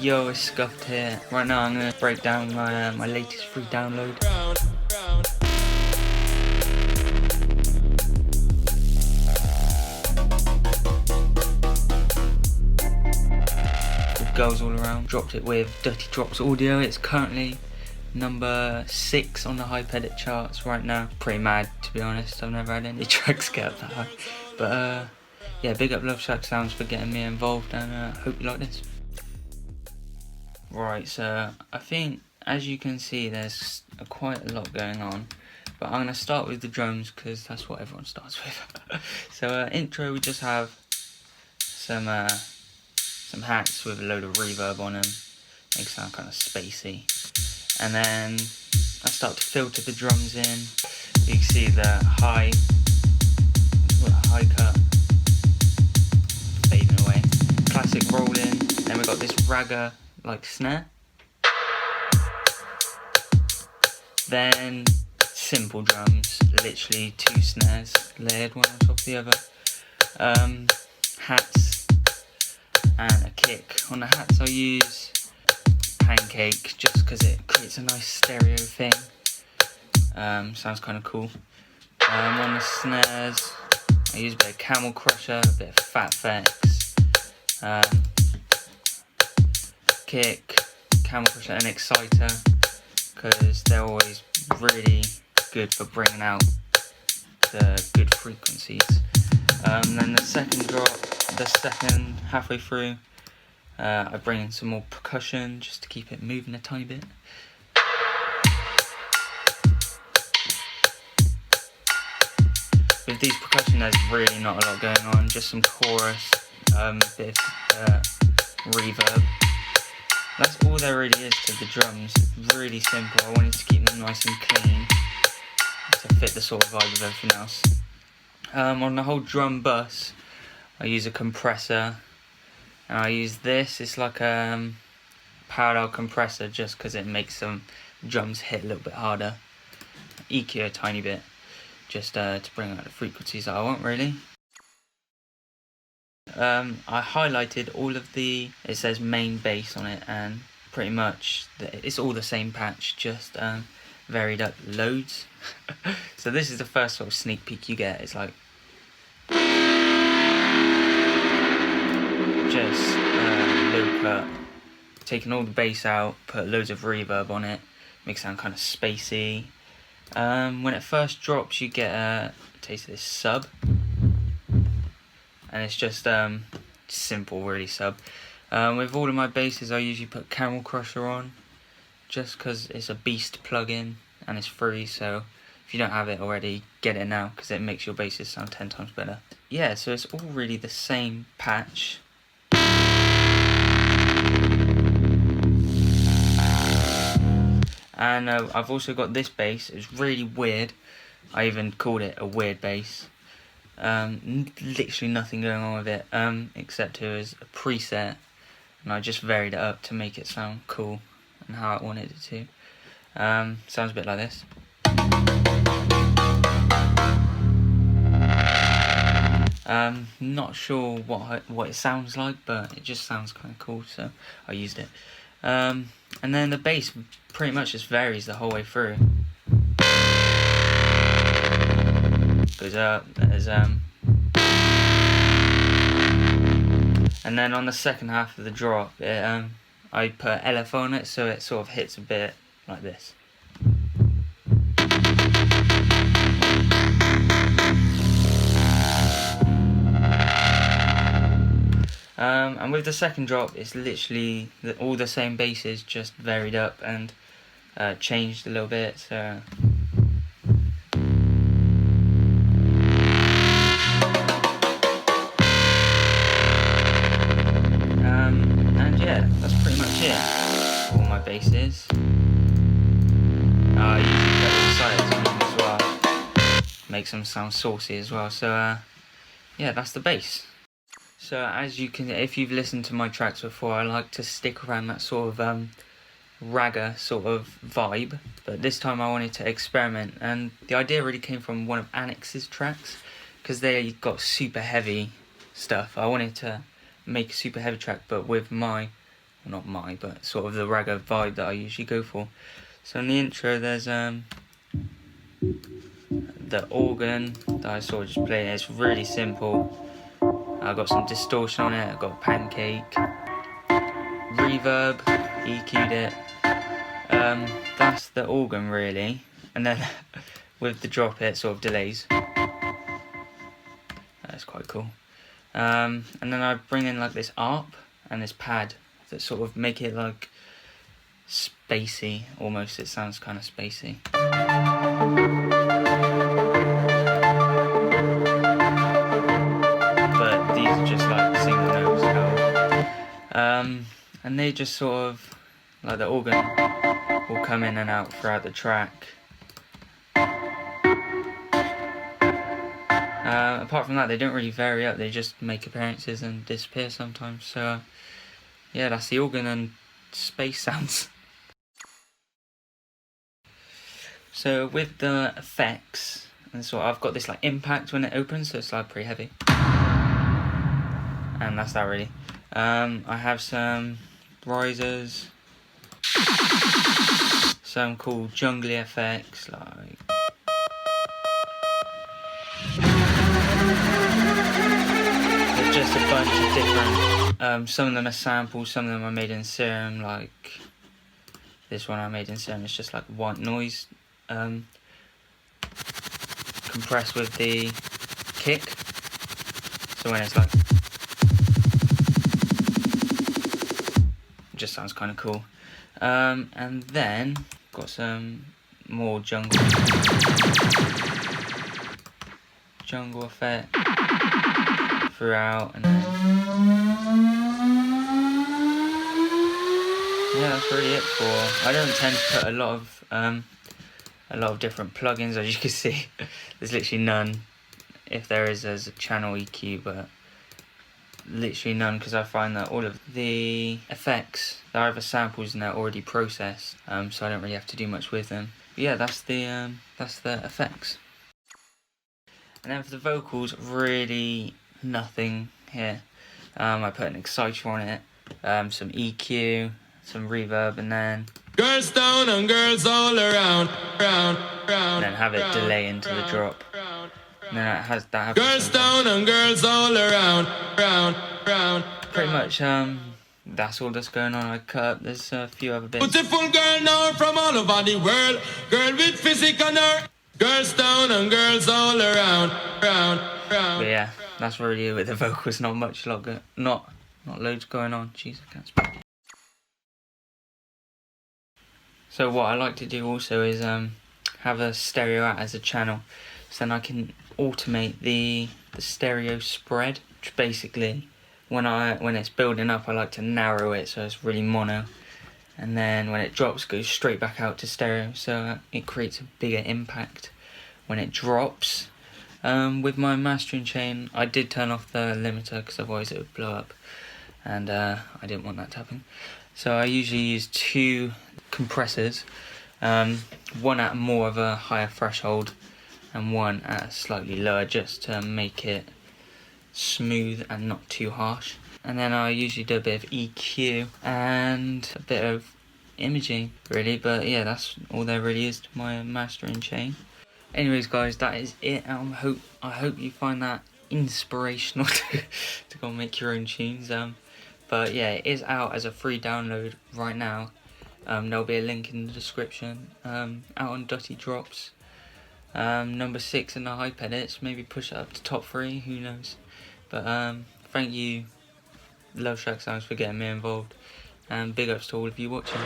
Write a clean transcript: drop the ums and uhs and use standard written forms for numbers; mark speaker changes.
Speaker 1: Yo, it's Scuffed here. Right now I'm going to break down my latest free download. With girls all around. Dropped it with Dirty Drops Audio. It's currently number 6 on the Hype Edit charts right now. Pretty mad, to be honest. I've never had any tracks get up that high. But yeah, big up Love Shack Sounds for getting me involved, and hope you like this. Right, so I think, as you can see, there's quite a lot going on, but I'm going to start with the drums because that's what everyone starts with. So intro, we just have some hats with a load of reverb on them, make it sound kind of spacey, and then I start to filter the drums in. You can see the high cut fading away, classic roll in, then we got this ragga like snare, then simple drums, literally 2 snares layered one on top of the other, hats and a kick. On the hats I use Pancake just because it creates a nice stereo thing, sounds kind of cool. On the snares I use a bit of Camel Crusher, a bit of Fat Effects, kick, Camel Crusher and Exciter, because they're always really good for bringing out the good frequencies. Then the second drop, halfway through, I bring in some more percussion just to keep it moving a tiny bit. With these percussion there's really not a lot going on, just some chorus, bit of reverb. That's all there really is to the drums. Really simple. I wanted to keep them nice and clean to fit the sort of vibe of everything else. On the whole drum bus I use a compressor, and I use this. It's like a parallel compressor just because it makes some drums hit a little bit harder. EQ a tiny bit just to bring out the frequencies that I want, really. I highlighted all of it says main bass on it, and pretty much it's all the same patch, just varied up loads. So this is the first sort of sneak peek you get. It's like just low cut, taking all the bass out, put loads of reverb on it, makes it sound kind of spacey. When it first drops you get a taste of this sub, and it's just simple, really, sub. With all of my basses I usually put Camel Crusher on, just because it's a beast plugin and it's free, so if you don't have it already, get it now because it makes your basses sound 10 times better. Yeah, so it's all really the same patch. And I've also got this bass. It's really weird. I even called it a weird bass. Literally nothing going on with it, except it was a preset, and I just varied it up to make it sound cool and how I wanted it to. Sounds a bit like this. Not sure what it sounds like, but it just sounds kind of cool, so I used it. And then the bass pretty much just varies the whole way through. Goes up, there's and then on the second half of the drop, I put LF on it, so it sort of hits a bit like this. And with the second drop, it's literally all the same basses, just varied up and changed a little bit. So and yeah, that's pretty much it. All my basses. I usually put the sides on them as well, makes them sound saucy as well. So yeah, that's the bass. So as you can, if you've listened to my tracks before, I like to stick around that sort of ragga sort of vibe, but this time I wanted to experiment, and the idea really came from one of Annex's tracks, because they got super heavy stuff. I wanted to make a super heavy track, but with my not my, but sort of the ragga vibe that I usually go for. So in the intro there's the organ that I sort of just play. It's really simple. I've got some distortion on it, I've got a pancake, reverb, EQ'd it. That's the organ really, and then with the drop it sort of delays. That's quite cool. And then I bring in like this ARP and this pad that sort of make it like spacey almost. It sounds kind of spacey. But these are just like single notes out. And they just sort of, like the organ will come in and out throughout the track. Apart from that, they don't really vary up, they just make appearances and disappear sometimes. So yeah, that's the organ and space sounds. So with the effects, and so I've got this like impact when it opens, so it's like pretty heavy. And that's that really. I have some risers, some cool jungly effects like there's just a bunch of different, some of them are samples, some of them are made in Serum, like this one I made in Serum. It's just like white noise compressed with the kick, so when it's like, it just sounds kind of cool. And then got some more jungle effect throughout, and then yeah, that's really it for. I don't tend to put a lot of different plugins, as you can see. There's literally none. If there is, there's a channel EQ, but literally none, because I find that all of the effects, they're either samples and they're already processed, so I don't really have to do much with them. But yeah, that's the effects. And then for the vocals, really nothing here. I put an exciter on it, some EQ, some reverb, and then
Speaker 2: girls down and girls all around, round,
Speaker 1: and then have it delay into the drop. And then it has that.
Speaker 2: Girls down and girls all around, round.
Speaker 1: Pretty much, that's all that's going on. I cut up. There's a few other bits.
Speaker 2: Beautiful girl now from all over the world, girl with physical nerve. Girls down and girls all around, round.
Speaker 1: But yeah, that's really it with the vocals. Not much longer. Not loads going on. Jeez, I can't speak. So what I like to do also is have a stereo out as a channel, so then I can automate the stereo spread, which basically when it's building up I like to narrow it so it's really mono, and then when it drops, goes straight back out to stereo, so it creates a bigger impact when it drops. With my mastering chain, I did turn off the limiter because otherwise it would blow up, and I didn't want that to happen. So I usually use two compressors, one at more of a higher threshold and one at a slightly lower, just to make it smooth and not too harsh. And then I usually do a bit of EQ and a bit of imaging really, but yeah, that's all there really is to my mastering chain. Anyways guys, that is it. I hope you find that inspirational to go and make your own tunes. But yeah, it is out as a free download right now. There'll be a link in the description. Out on Dutty Drops. Number 6 in the hype edits. Maybe push it up to top 3, who knows. But thank you, Love Shack Sounds, for getting me involved. And big ups to all of you watching.